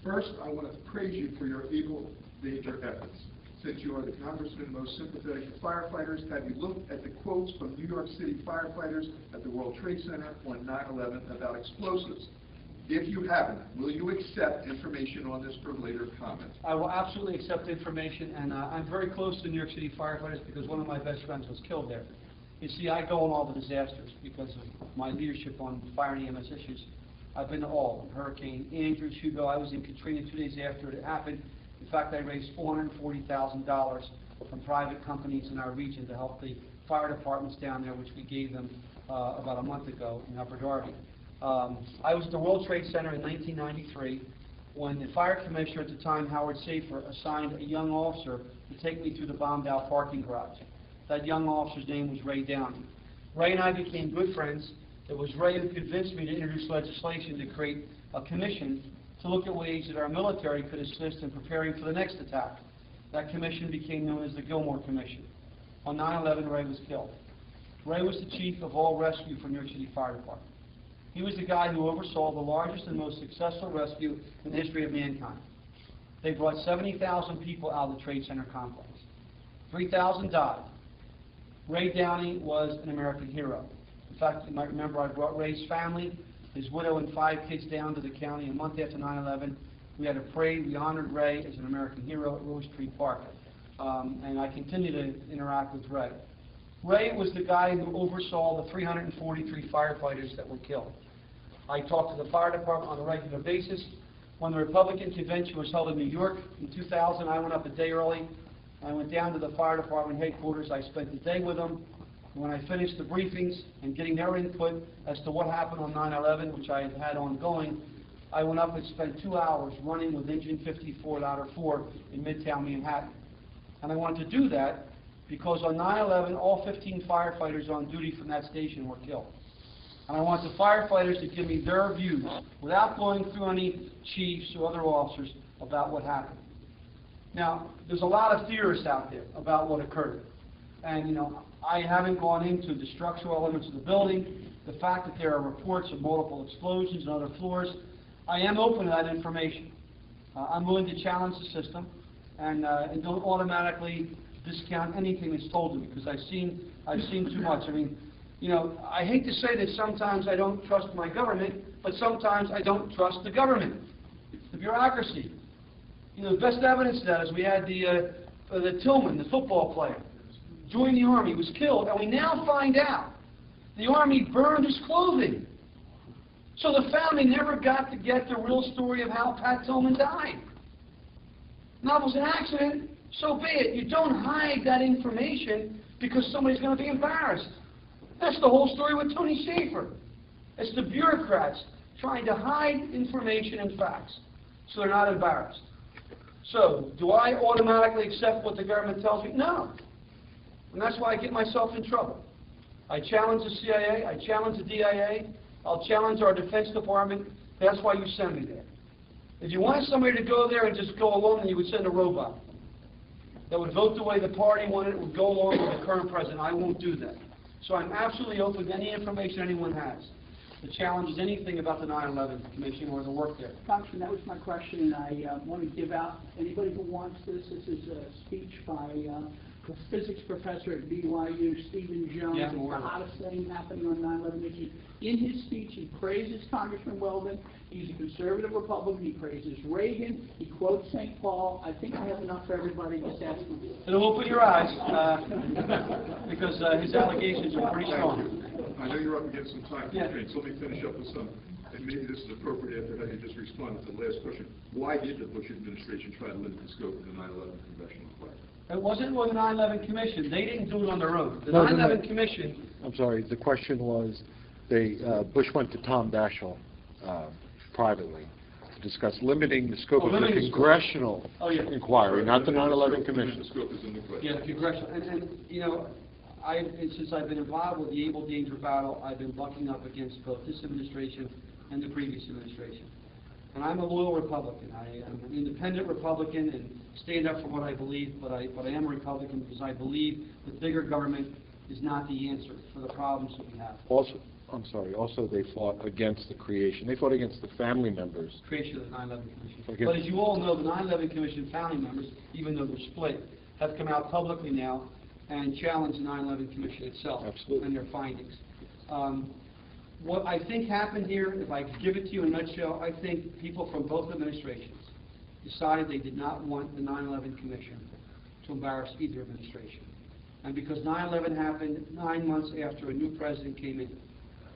First, I want to praise you for your Eagle Danger efforts. Since you are the congressman most sympathetic to firefighters, have you looked at the quotes from New York City firefighters at the World Trade Center on 9/11 about explosives? If you haven't, will you accept information on this for later comment? I will absolutely accept information, and I'm very close to New York City firefighters because one of my best friends was killed there. You see, I go on all the disasters because of my leadership on fire and EMS issues. I've been to all of them. Hurricane Andrew, Hugo. I was in Katrina 2 days after it happened. In fact, I raised $440,000 from private companies in our region to help the fire departments down there, which we gave them about a month ago in Upper Darby. I was at the World Trade Center in 1993 when the fire commissioner at the time, Howard Safer, assigned a young officer to take me through the bombed-out parking garage. That young officer's name was Ray Downey. Ray and I became good friends. It was Ray who convinced me to introduce legislation to create a commission to look at ways that our military could assist in preparing for the next attack. That commission became known as the Gilmore Commission. On 9/11, Ray was killed. Ray was the chief of all rescue for New York City Fire Department. He was the guy who oversaw the largest and most successful rescue in the history of mankind. They brought 70,000 people out of the Trade Center complex. 3,000 died. Ray Downey was an American hero. In fact, you might remember I brought Ray's family, his widow and 5 kids down to the county a month after 9/11. We had a parade. We honored Ray as an American hero at Rose Tree Park. And I continue to interact with Ray. Ray was the guy who oversaw the 343 firefighters that were killed. I talked to the fire department on a regular basis. When the Republican convention was held in New York in 2000, I went up a day early. I went down to the fire department headquarters. I spent the day with them. When I finished the briefings and getting their input as to what happened on 9/11, which I had had ongoing, I went up and spent 2 hours running with Engine 54 Ladder 4 in Midtown Manhattan. And I wanted to do that because on 9/11, all 15 firefighters on duty from that station were killed. And I want the firefighters to give me their views without going through any chiefs or other officers about what happened. Now, there's a lot of theorists out there about what occurred. And, you know, I haven't gone into the structural elements of the building, the fact that there are reports of multiple explosions on other floors. I am open to that information. I'm willing to challenge the system and don't automatically discount anything that's told to me because I've seen too much. I mean, you know, I hate to say that sometimes I don't trust my government, but sometimes I don't trust the government, the bureaucracy. You know, the best evidence of that is we had the Tillman, the football player, joined the Army, was killed, and we now find out the Army burned his clothing. So the family never got to get the real story of how Pat Tillman died. Now, it was an accident, so be it. You don't hide that information because somebody's going to be embarrassed. That's the whole story with Tony Safer. It's the bureaucrats trying to hide information and facts so they're not embarrassed. So, do I automatically accept what the government tells me? No. And that's why I get myself in trouble. I challenge the CIA, I challenge the DIA, I'll challenge our Defense Department. That's why you send me there. If you wanted somebody to go there and just go along, then you would send a robot that would vote the way the party wanted, would go along with the current president. I won't do that. So I'm absolutely open to any information anyone has that challenges anything about the 9/11 Commission or the work there. Congressman, that was my question. I want to give out, anybody who wants this, this is a speech by the physics professor at BYU, Stephen Jones. Yeah, it's the hottest thing happening on 9/11 issues. In his speech, he praises Congressman Weldon. He's a conservative Republican. He praises Reagan. He quotes St. Paul. I think I have enough for everybody. Just ask him. It'll open your eyes because his allegations are pretty strong. I know you're up against some time constraints, Yeah. so let me finish up with some. And maybe this is appropriate after how you just responded to the last question. Why did the Bush administration try to limit the scope of the 9/11 congressional inquiry? It wasn't with the 9/11 Commission. They didn't do it on their own. The 9/11 Commission... I'm sorry, the question was, Bush went to Tom Daschle privately to discuss limiting the scope of the congressional inquiry, not the 9/11 Commission. The scope is in the question. Yeah, the congressional. And you know, since I've been involved with the Able Danger battle, I've been bucking up against both this administration and the previous administration. And I'm a loyal Republican. I am an independent Republican and stand up for what I believe, but I am a Republican because I believe that bigger government is not the answer for the problems that we have. I'm sorry, also they fought against the creation, they fought against the family members. Creation of the 9/11 Commission. Against- But as you all know, the 9/11 Commission family members, even though they're split, have come out publicly now and challenged the 9/11 Commission itself. Absolutely. And their findings. What I think happened here, if I give it to you in a nutshell, I think people from both administrations decided they did not want the 9/11 Commission to embarrass either administration. And because 9/11 happened 9 months after a new president came in,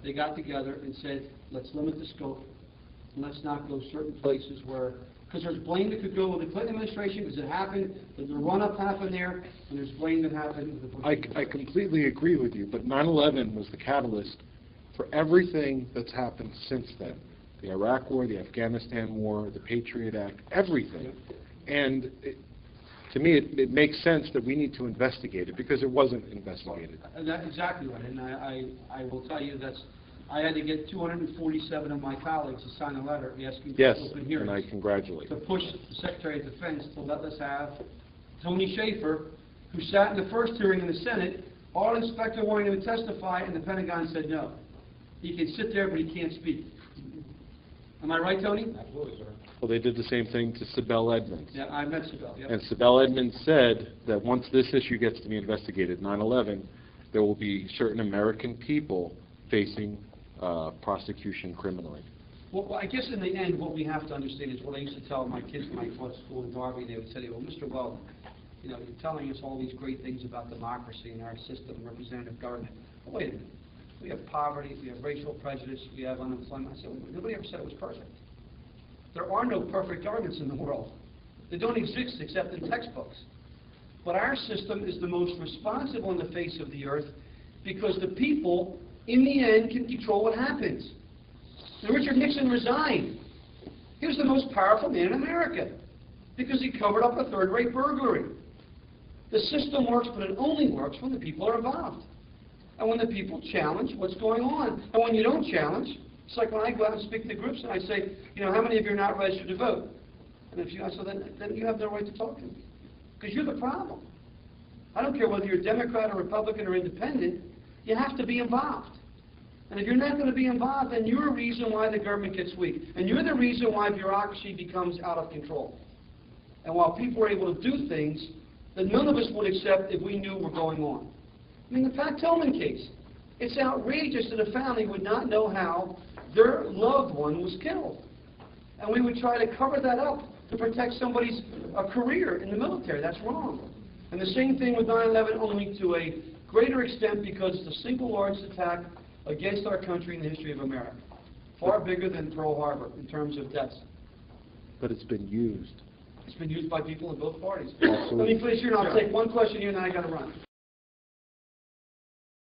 they got together and said, let's limit the scope, and let's not go certain places where, because there's blame that could go with the Clinton administration because it happened, the run-up happened there, and there's blame that happened with the Bush I administration. completely agree with you, but 9/11 was the catalyst for everything that's happened since then. The Iraq War, the Afghanistan War, the Patriot Act, everything. And to me, it makes sense that we need to investigate it, because it wasn't investigated. That's exactly right, and I will tell you that I had to get 247 of my colleagues to sign a letter asking Yes, for open and hearings I congratulate to you. push the Secretary of Defense to let us have Tony Schaefer, who sat in the first hearing in the Senate, our inspector wanted him to testify, and the Pentagon said no. He can sit there, but he can't speak. Am I right, Tony? Absolutely, sir. Well, they did the same thing to Sibel Edmonds. Yeah, I met Sibel, yep. And Sibel Edmonds said that once this issue gets to be investigated, 9/11, there will be certain American people facing prosecution criminally. Well, I guess in the end, what we have to understand is what I used to tell my kids when I taught school in Darby. They would say, well, Mr. Weldon, you know, you're telling us all these great things about democracy and our system, representative government. Well, wait a minute. We have poverty, we have racial prejudice, we have unemployment. I said, well, nobody ever said it was perfect. There are no perfect governments in the world. They don't exist except in textbooks. But our system is the most responsible on the face of the earth because the people, in the end, can control what happens. Now, Richard Nixon resigned. He was the most powerful man in America because he covered up a third-rate burglary. The system works, but it only works when the people are involved. And when the people challenge what's going on. And when you don't challenge, it's like when I go out and speak to groups and I say, you know, how many of you are not registered to vote? And if you, I said, then you have no right to talk to me. Because you're the problem. I don't care whether you're a Democrat or Republican or independent, you have to be involved. And if you're not going to be involved, then you're a reason why the government gets weak. And you're the reason why bureaucracy becomes out of control. And while people are able to do things that none of us would accept if we knew were going on. I mean, the Pat Tillman case. It's outrageous that a family would not know how their loved one was killed. And we would try to cover that up to protect somebody's career in the military. That's wrong. And the same thing with 9/11, only to a greater extent because it's the single largest attack against our country in the history of America. Far bigger than Pearl Harbor in terms of deaths. But it's been used. It's been used by people in both parties. Absolutely. Let me finish here and I'll take one question here and then I got to run.